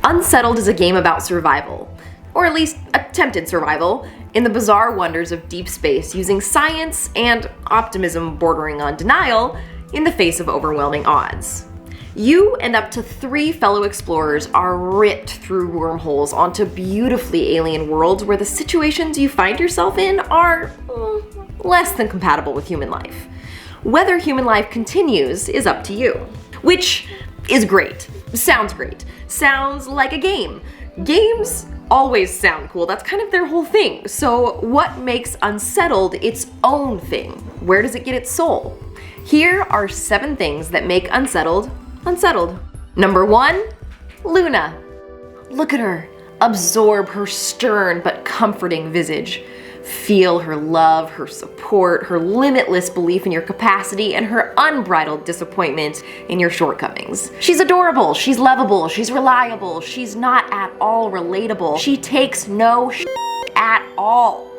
Unsettled is a game about survival, or at least attempted survival, in the bizarre wonders of deep space using science and optimism bordering on denial in the face of overwhelming odds. You and up to 3 fellow explorers are ripped through wormholes onto beautifully alien worlds where the situations you find yourself in are less than compatible with human life. Whether human life continues is up to you. Which is great. Sounds great. Sounds like a game. Games always sound cool. That's kind of their whole thing. So what makes Unsettled its own thing? Where does it get its soul? Here are 7 things that make Unsettled unsettled. Number 1, Luna. Look at her. Absorb her stern but comforting visage. Feel her love, her support, her limitless belief in your capacity, and her unbridled disappointment in your shortcomings. She's adorable, she's lovable, she's reliable, she's not at all relatable. She takes no shit at all.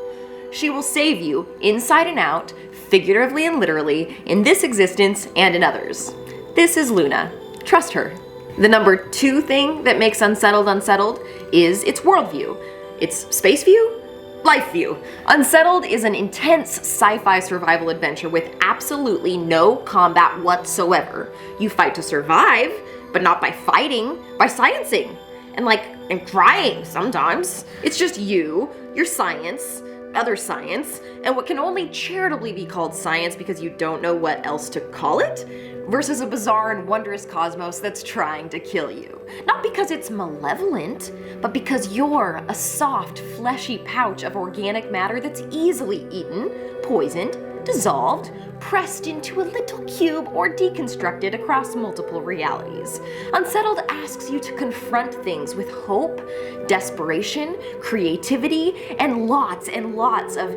She will save you inside and out, figuratively and literally, in this existence and in others. This is Luna. Trust her. The number 2 thing that makes Unsettled unsettled is its worldview. Its space view? Life view. Unsettled is an intense sci-fi survival adventure with absolutely no combat whatsoever. You fight to survive, but not by fighting, by sciencing. And crying sometimes. It's just you, your science, other science, and what can only charitably be called science because you don't know what else to call it, versus a bizarre and wondrous cosmos that's trying to kill you. Not because it's malevolent, but because you're a soft, fleshy pouch of organic matter that's easily eaten, poisoned, dissolved, pressed into a little cube, or deconstructed across multiple realities. Unsettled asks you to confront things with hope, desperation, creativity, and lots of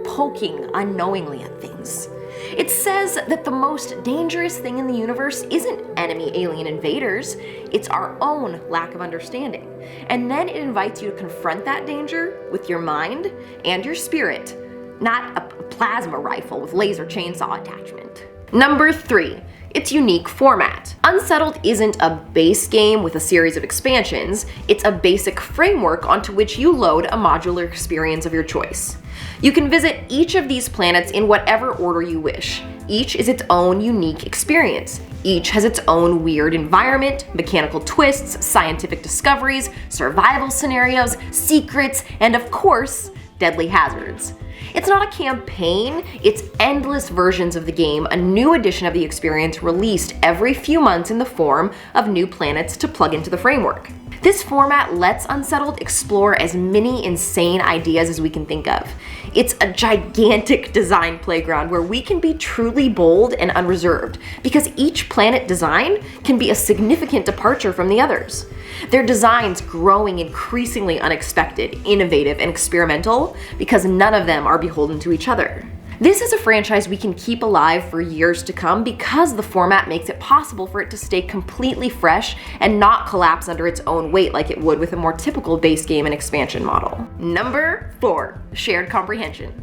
poking unknowingly at things. It says that the most dangerous thing in the universe isn't enemy alien invaders, it's our own lack of understanding. And then it invites you to confront that danger with your mind and your spirit, not a plasma rifle with laser chainsaw attachment. Number 3, its unique format. Unsettled isn't a base game with a series of expansions, it's a basic framework onto which you load a modular experience of your choice. You can visit each of these planets in whatever order you wish. Each is its own unique experience. Each has its own weird environment, mechanical twists, scientific discoveries, survival scenarios, secrets, and of course, deadly hazards. It's not a campaign, it's endless versions of the game, a new edition of the experience released every few months in the form of new planets to plug into the framework. This format lets Unsettled explore as many insane ideas as we can think of. It's a gigantic design playground where we can be truly bold and unreserved, because each planet design can be a significant departure from the others. Their designs growing increasingly unexpected, innovative, and experimental because none of them are beholden to each other. This is a franchise we can keep alive for years to come because the format makes it possible for it to stay completely fresh and not collapse under its own weight like it would with a more typical base game and expansion model. Number 4, shared comprehension.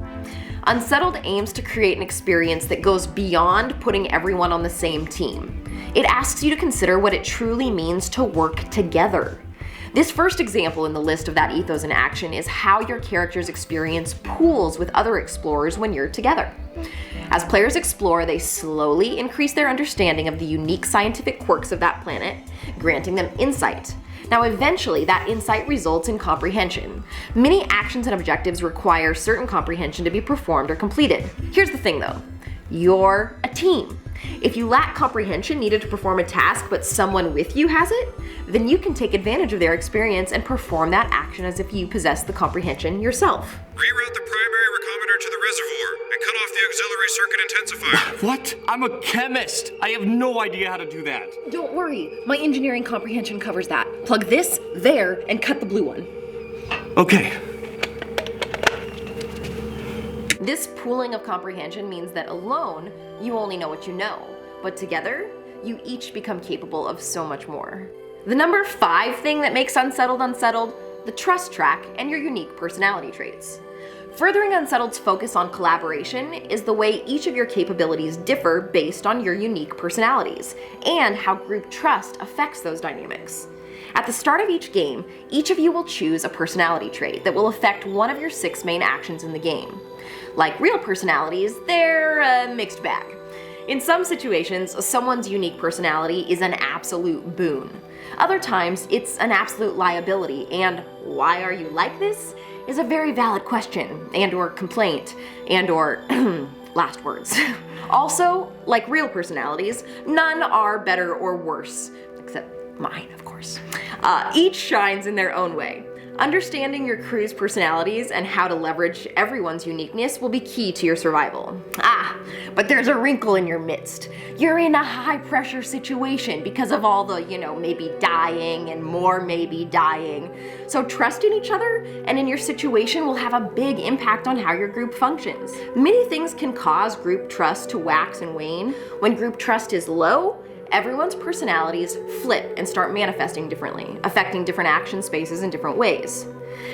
Unsettled aims to create an experience that goes beyond putting everyone on the same team. It asks you to consider what it truly means to work together. This first example in the list of that ethos in action is how your character's experience pools with other explorers when you're together. As players explore, they slowly increase their understanding of the unique scientific quirks of that planet, granting them insight. Now eventually, that insight results in comprehension. Many actions and objectives require certain comprehension to be performed or completed. Here's the thing though, you're a team. If you lack comprehension needed to perform a task but someone with you has it, then you can take advantage of their experience and perform that action as if you possess the comprehension yourself. Reroute the primary recombiner to the reservoir and cut off the auxiliary circuit intensifier. What? I'm a chemist. I have no idea how to do that. Don't worry, my engineering comprehension covers that. Plug this there and cut the blue one. Okay. This pooling of comprehension means that alone, you only know what you know, but together, you each become capable of so much more. The number 5 thing that makes Unsettled unsettled, the trust track and your unique personality traits. Furthering Unsettled's focus on collaboration is the way each of your capabilities differ based on your unique personalities, and how group trust affects those dynamics. At the start of each game, each of you will choose a personality trait that will affect one of your 6 main actions in the game. Like real personalities, they're a mixed bag. In some situations, someone's unique personality is an absolute boon. Other times, it's an absolute liability, and why are you like this is a very valid question, and/or complaint, and/or last words. Also, like real personalities, none are better or worse, except mine, of course. Each shines in their own way. Understanding your crew's personalities and how to leverage everyone's uniqueness will be key to your survival. But there's a wrinkle in your midst. You're in a high-pressure situation because of all the, maybe dying and more maybe dying. So trust in each other and in your situation will have a big impact on how your group functions. Many things can cause group trust to wax and wane. When group trust is low, everyone's personalities flip and start manifesting differently, affecting different action spaces in different ways.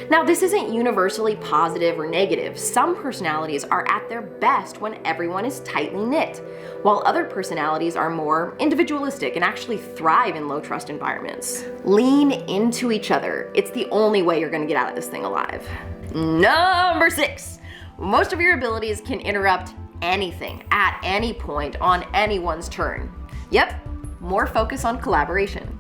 Now, this isn't universally positive or negative. Some personalities are at their best when everyone is tightly knit, while other personalities are more individualistic and actually thrive in low trust environments. Lean into each other. It's the only way you're gonna get out of this thing alive. Number 6, most of your abilities can interrupt anything at any point on anyone's turn. Yep, more focus on collaboration.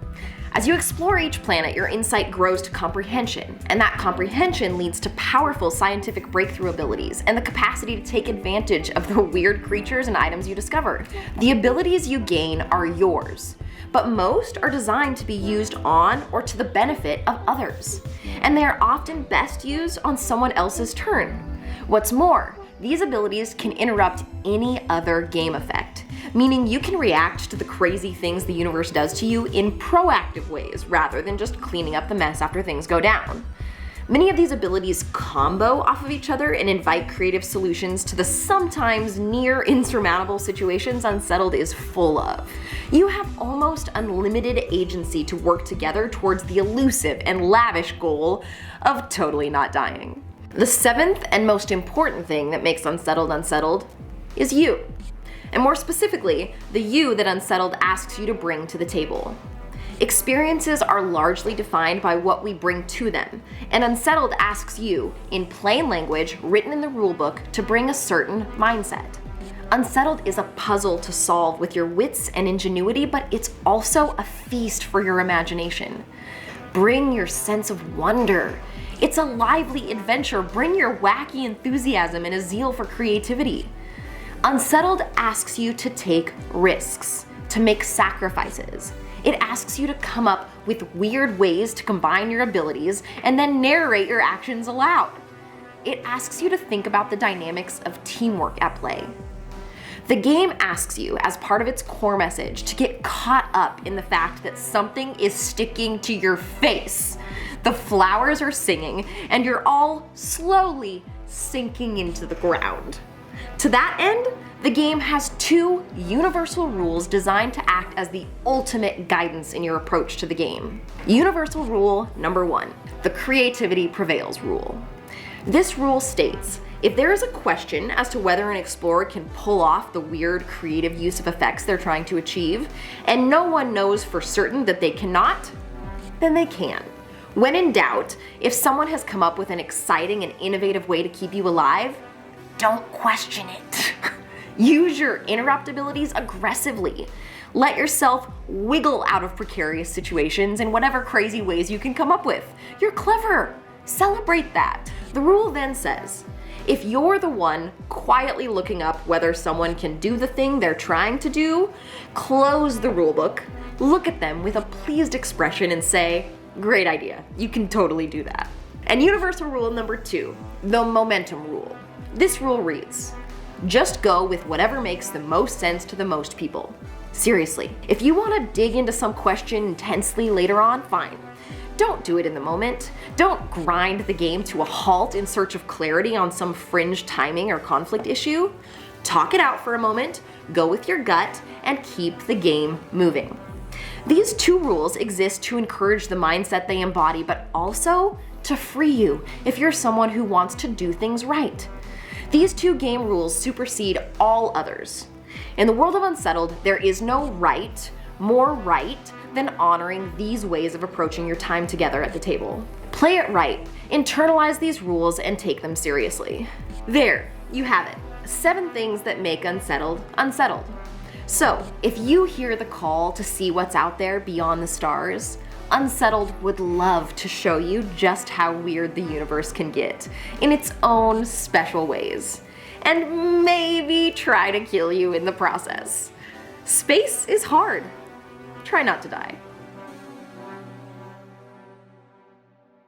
As you explore each planet, your insight grows to comprehension, and that comprehension leads to powerful scientific breakthrough abilities and the capacity to take advantage of the weird creatures and items you discover. The abilities you gain are yours, but most are designed to be used on or to the benefit of others, and they are often best used on someone else's turn. What's more, these abilities can interrupt any other game effect, meaning you can react to the crazy things the universe does to you in proactive ways rather than just cleaning up the mess after things go down. Many of these abilities combo off of each other and invite creative solutions to the sometimes near insurmountable situations Unsettled is full of. You have almost unlimited agency to work together towards the elusive and lavish goal of totally not dying. The 7th and most important thing that makes Unsettled is you. And more specifically, the you that Unsettled asks you to bring to the table. Experiences are largely defined by what we bring to them, and Unsettled asks you, in plain language written in the rulebook, to bring a certain mindset. Unsettled is a puzzle to solve with your wits and ingenuity, but it's also a feast for your imagination. Bring your sense of wonder. It's a lively adventure. Bring your wacky enthusiasm and a zeal for creativity. Unsettled asks you to take risks, to make sacrifices. It asks you to come up with weird ways to combine your abilities and then narrate your actions aloud. It asks you to think about the dynamics of teamwork at play. The game asks you, as part of its core message, to get caught up in the fact that something is sticking to your face. The flowers are singing, and you're all slowly sinking into the ground. To that end, the game has 2 universal rules designed to act as the ultimate guidance in your approach to the game. Universal rule number 1, the creativity prevails rule. This rule states, if there is a question as to whether an explorer can pull off the weird creative use of effects they're trying to achieve, and no one knows for certain that they cannot, then they can. When in doubt, if someone has come up with an exciting and innovative way to keep you alive, don't question it. Use your interrupt abilities aggressively. Let yourself wiggle out of precarious situations in whatever crazy ways you can come up with. You're clever. Celebrate that. The rule then says, if you're the one quietly looking up whether someone can do the thing they're trying to do, close the rulebook, look at them with a pleased expression and say, great idea, you can totally do that. And universal rule number 2, the momentum rule. This rule reads, just go with whatever makes the most sense to the most people. Seriously, if you want to dig into some question intensely later on, fine. Don't do it in the moment. Don't grind the game to a halt in search of clarity on some fringe timing or conflict issue. Talk it out for a moment, go with your gut, and keep the game moving. These 2 rules exist to encourage the mindset they embody, but also to free you if you're someone who wants to do things right. These 2 game rules supersede all others. In the world of Unsettled, there is no right, more right, than honoring these ways of approaching your time together at the table. Play it right, internalize these rules, and take them seriously. There, you have it. 7 things that make Unsettled, unsettled. So, if you hear the call to see what's out there beyond the stars, Unsettled would love to show you just how weird the universe can get in its own special ways, and maybe try to kill you in the process. Space is hard. Try not to die.